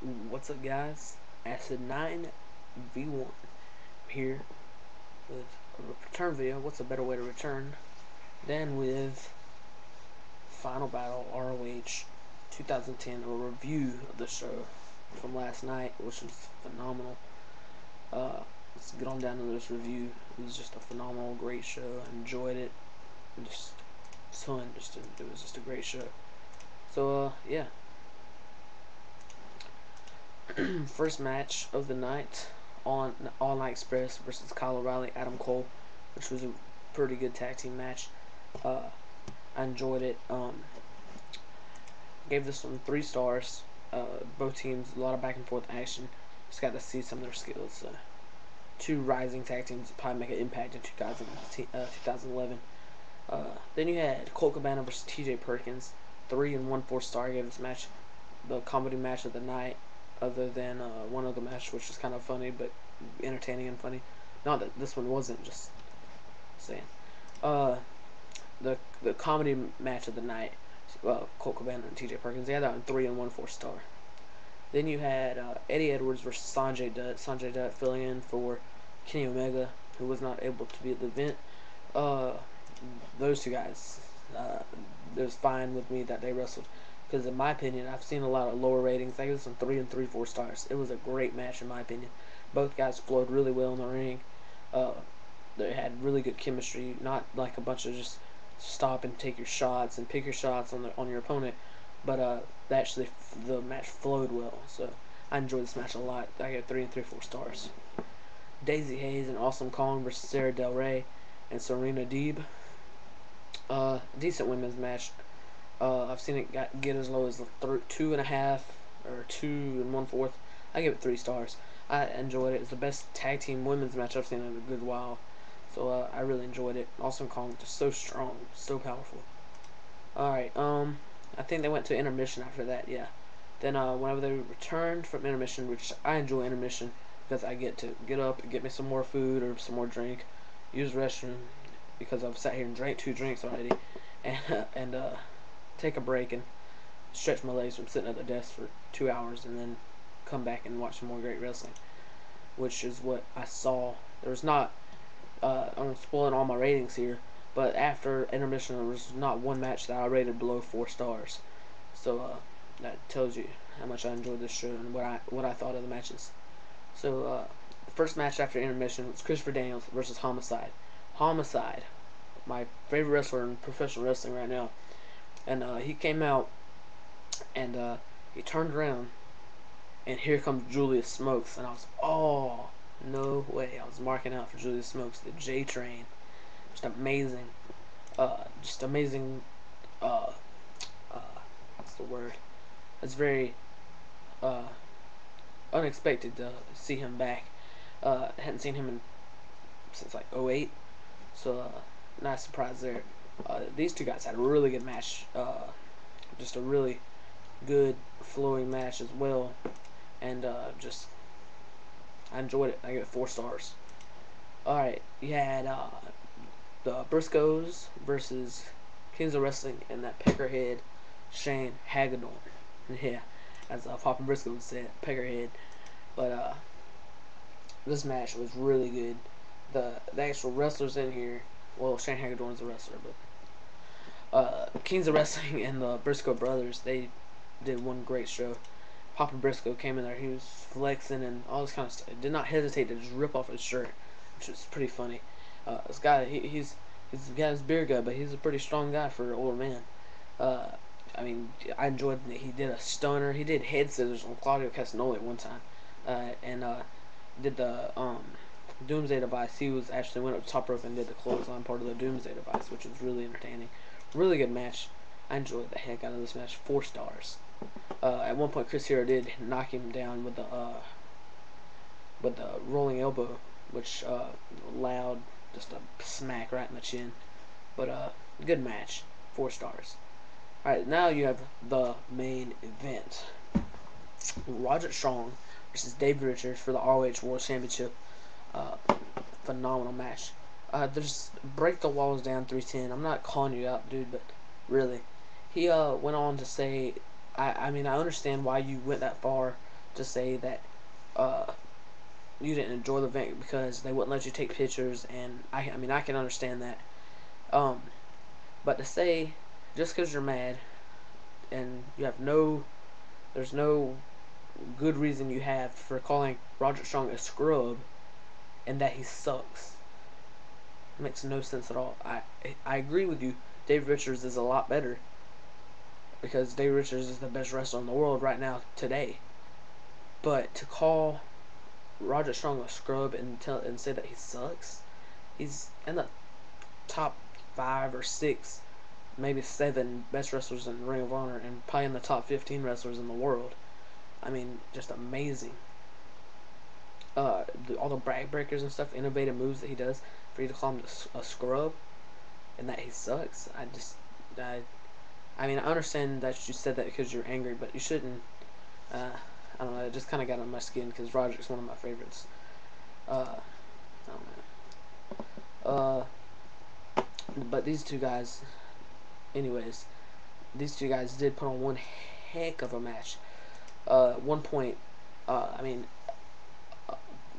What's up, guys? Acid 9v1 here with a return video. What's a better way to return than with Final Battle ROH 2010, a review of the show from last night, which was phenomenal. Let's get on down to this review. It was just a phenomenal, great show. I enjoyed it. It was just a great show. So, yeah. First match of the night on All Night Express versus Kyle O'Reilly, Adam Cole, which was a pretty good tag team match. I enjoyed it. Gave this one 3 stars. Both teams, a lot of back and forth action. Just got to see some of their skills. 2 rising tag teams that probably make an impact in 2011. Then you had Colt Cabana versus TJ Perkins. 3 and 1/4 star. Gave this match the comedy match of the night, other than one other match which was kind of funny but entertaining and funny. Not that this one wasn't, just saying. The comedy match of the night, Colt Cabana and TJ Perkins, they had that on 3 and 1/4 star. Then you had Eddie Edwards versus Sonjay Dutt. Sonjay Dutt filling in for Kenny Omega, who was not able to be at the event. Those 2 guys, it was fine with me that they wrestled, because in my opinion, I've seen a lot of lower ratings. I give this one 3 and 3/4 stars. It was a great match in my opinion. Both guys flowed really well in the ring. They had really good chemistry, not like a bunch of just stop and take your shots and pick your shots on your opponent, but actually the match flowed well. So I enjoyed this match a lot. I got 3 and 3/4 stars. Daizee Haze and Awesome Kong versus Sara Del Rey and Serena Deeb. Decent women's match. I've seen it get as low as 2.5 or 2 and 1/4. I give it 3 stars. I enjoyed it. It's the best tag team women's match I've seen in a good while. So I really enjoyed it. Awesome Kong, just so strong, so powerful. Alright, I think they went to intermission after that, yeah. Then whenever they returned from intermission, which I enjoy intermission because I get to get up and get me some more food or some more drink, use the restroom, because I've sat here and drank 2 drinks already, and take a break and stretch my legs from sitting at the desk for 2 hours, and then come back and watch some more great wrestling, which is what I saw. There's not, I'm spoiling all my ratings here, but after intermission there was not one match that I rated below 4 stars. So that tells you how much I enjoyed this show and what I thought of the matches. So the first match after intermission was Christopher Daniels versus Homicide. Homicide, my favorite wrestler in professional wrestling right now. And he came out, and he turned around, and here comes Julius Smokes, and I was, oh, no way. I was marking out for Julius Smokes, the J Train. Just amazing. Just amazing. What's the word? It's very unexpected to see him back. I hadn't seen him since like 08, so not surprised there. These 2 guys had a really good match. Just a really good flowing match as well, and just I enjoyed it. I give it 4 stars. Alright, you had the Briscoes versus Kings of Wrestling and that peckerhead Shane Hagadorn. Yeah, as Papa Briscoe would say, peckerhead. But this match was really good. The actual wrestlers in here, well, Shane Hagadorn's a wrestler, but Kings of Wrestling and the Briscoe brothers, they did one great show. Papa Briscoe came in there, he was flexing and all this kind of stuff. Did not hesitate to just rip off his shirt, which was pretty funny. This guy, he's got his beer gut, but he's a pretty strong guy for an older man. I mean, I enjoyed that he did a stunner. He did head scissors on Claudio Castagnoli at one time, and did the Doomsday Device. He was actually went up top rope and did the clothesline part of the Doomsday Device, which was really entertaining. Really good match. I enjoyed the heck out of this match. 4 stars. At one point, Chris Hero did knock him down with the rolling elbow, which allowed just a smack right in the chin. But good match. 4 stars. Alright, now you have the main event. Roderick versus Davey Richards for the ROH World Championship. Phenomenal match. There's break the walls down 310. I'm not calling you out, dude, but really, he went on to say, I mean, I understand why you went that far to say that you didn't enjoy the event because they wouldn't let you take pictures, and I mean I can understand that. But to say just because you're mad and you have there's no good reason you have for calling Roderick Strong a scrub and that he sucks. It makes no sense at all. I agree with you. Dave Richards is a lot better because Dave Richards is the best wrestler in the world right now today. But to call Roderick Strong a scrub and say that he sucks, he's in the top 5 or 6, maybe 7 best wrestlers in Ring of Honor, and probably in the top 15 wrestlers in the world. I mean, just amazing. All the brag breakers and stuff, innovative moves that he does, for you to call him a scrub and that he sucks, I mean, I understand that you said that because you're angry, but you shouldn't. I don't know. It just kind of got on my skin because Roderick's one of my favorites. I don't know. But these two guys, anyways, these two guys did put on one heck of a match. One point, I mean,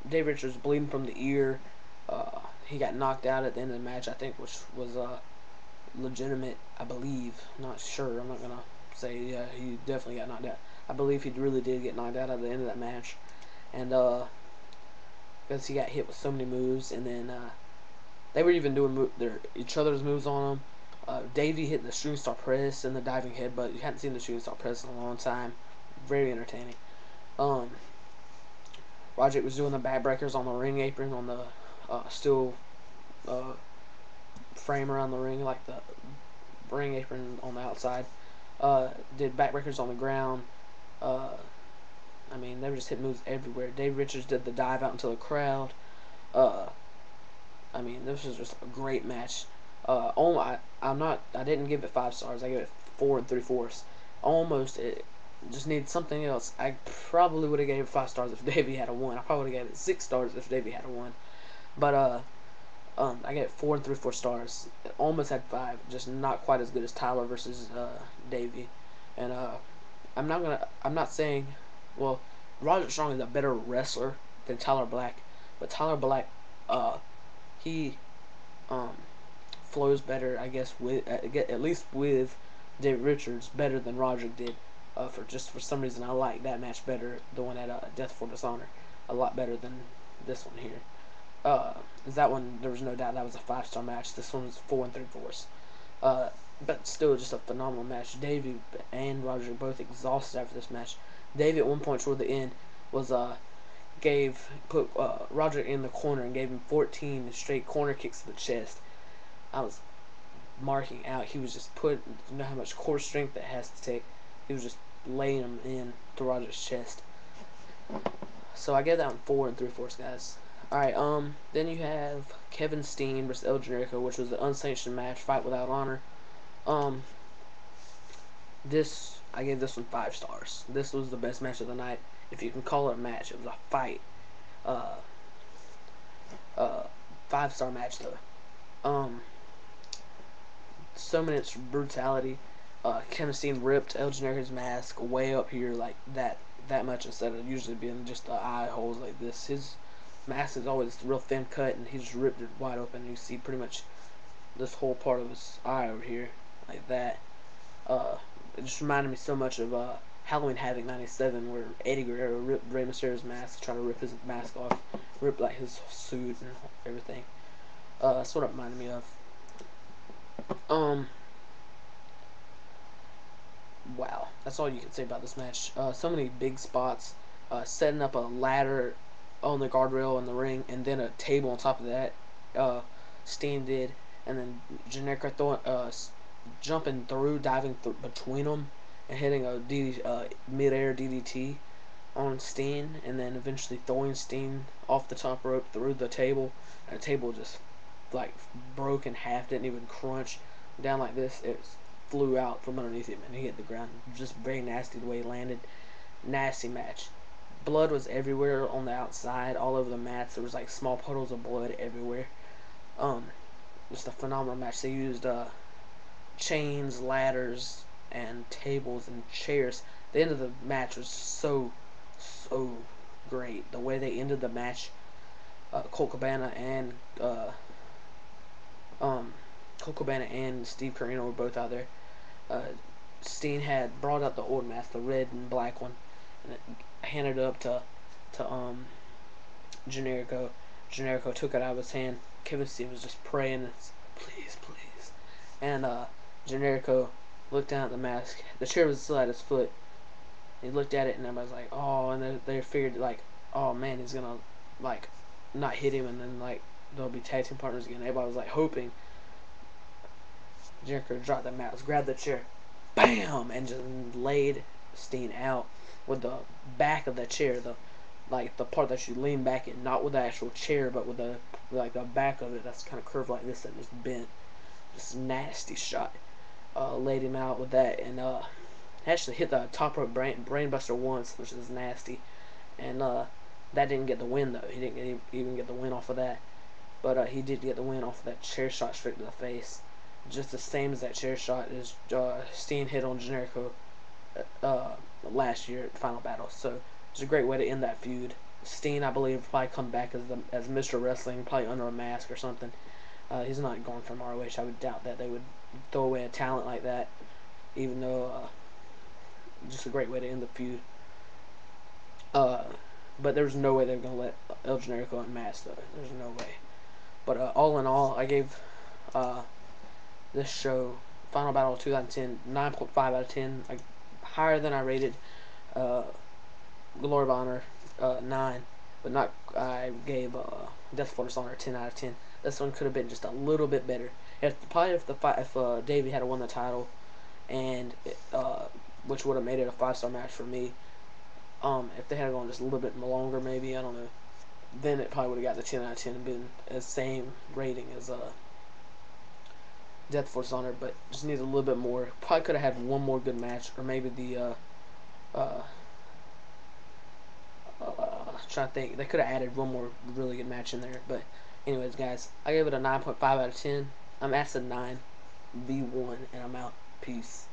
Dave Richards bleeding from the ear. He got knocked out at the end of the match, I think, which was legitimate, I believe. I'm not sure. I'm not going to say, yeah, he definitely got knocked out. I believe he really did get knocked out at the end of that match. And, because he got hit with so many moves, and then, they were even doing each other's moves on him. Davey hit the shooting star press and the diving headbutt. You hadn't seen the shooting star press in a long time. Very entertaining. Roderick was doing the backbreakers on the ring apron on the steel frame around the ring, like the ring apron on the outside. Did backbreakers on the ground. I mean, they were just hitting moves everywhere. Dave Richards did the dive out into the crowd. I mean, this was just a great match. I didn't give it 5 stars. I gave it 4 3/4. Almost, it just needs something else. I probably would have gave it 5 stars if Davey had a 1. I probably would have gave it 6 stars if Davey had a 1. But I gave it 4 3/4 stars. It almost had 5, just not quite as good as Tyler versus Davey. And I'm not saying, well, Roderick Strong is a better wrestler than Tyler Black, but Tyler Black, he flows better, I guess, with at least with David Richards, better than Roderick did. For some reason, I like that match better, the one at Death for Dishonor, a lot better than this one here. That one, there was no doubt that was a 5-star match. This one was 4 3/4. But still, just a phenomenal match. Davey and Roderick both exhausted after this match. Davey at one point toward the end was put Roderick in the corner and gave him 14 straight corner kicks to the chest. I was marking out. He was just you know how much core strength that has to take. He was just laying him in to Roderick's chest. So I gave that one 4 3/4, guys. Alright, then you have Kevin Steen versus El Generico, which was the unsanctioned match, fight without honor. I gave this one 5 stars. This was the best match of the night, if you can call it a match. It was a fight. 5-star match though. So much brutality. Kevin Steen ripped El Generico's mask way up here like that much instead of usually being just the eye holes like this. His mask is always real thin cut, and he just ripped it wide open. You see pretty much this whole part of his eye over here like that. It just reminded me so much of Halloween Havoc 97, where Eddie Guerrero ripped Rey Mysterio's mask, trying to rip his mask off, ripped like his suit and everything. That's what it reminded me of. Wow, that's all you can say about this match. So many big spots, setting up a ladder on the guardrail in the ring, and then a table on top of that. Steen did, and then Generico jumping through, diving between them, and hitting a mid-air DDT on Steen, and then eventually throwing Steen off the top rope through the table, and the table just like broke in half, didn't even crunch down like this. It flew out from underneath him, and he hit the ground. Just very nasty the way he landed. Nasty match. Blood was everywhere on the outside, all over the mats. There was like small puddles of blood everywhere. Just a phenomenal match. They used chains, ladders, and tables and chairs. The end of the match was so so great. The way they ended the match, Colt Cabana and Colt Cabana and Steve Corino were both out there. Uh, Steen had brought out the old mask, the red and black one, and handed it up to Generico. Generico took it out of his hand. Kevin Steen was just praying, please, please. And Generico looked down at the mask. The chair was still at his foot. He looked at it, and everybody was like, oh, and they figured, like, oh man, he's gonna, like, not hit him, and then, like, they'll be tag team partners again. Everybody was, like, hoping. Generico dropped the mask, grabbed the chair, bam, and just laid Steen out with the back of the chair, the part that you lean back in, not with the actual chair, but with the back of it that's kind of curved like this and just bent. Just nasty shot. Laid him out with that, and actually hit the top rope brainbuster once, which is nasty, and that didn't get the win though. He didn't even get the win off of that, but he did get the win off of that chair shot straight to the face, just the same as that chair shot as Steen hit on Generico last year at Final Battle. So it's a great way to end that feud. Steen, I believe, will probably come back as Mr. Wrestling, probably under a mask or something. He's not going from ROH. I would doubt that they would throw away a talent like that, even though just a great way to end the feud. But there's no way they're going to let El Generico unmask, though. There's no way. But all in all, I gave this show, Final Battle 2010, 9.5 out of 10. Higher than I rated Glory of Honor 9. But not. I gave Death Force Honor 10 out of 10. This one could have been just a little bit better. If Davey had won the title, and which would have made it a 5-star match for me. If they had gone just a little bit longer, maybe, I don't know, then it probably would have got the 10 out of 10 and been the same rating as Death Force Honor, but just needs a little bit more. Probably could have had one more good match, or maybe the trying to think, they could have added one more really good match in there. But anyways, guys, I gave it a 9.5 out of 10. I'm at the 9 V1, and I'm out. Peace.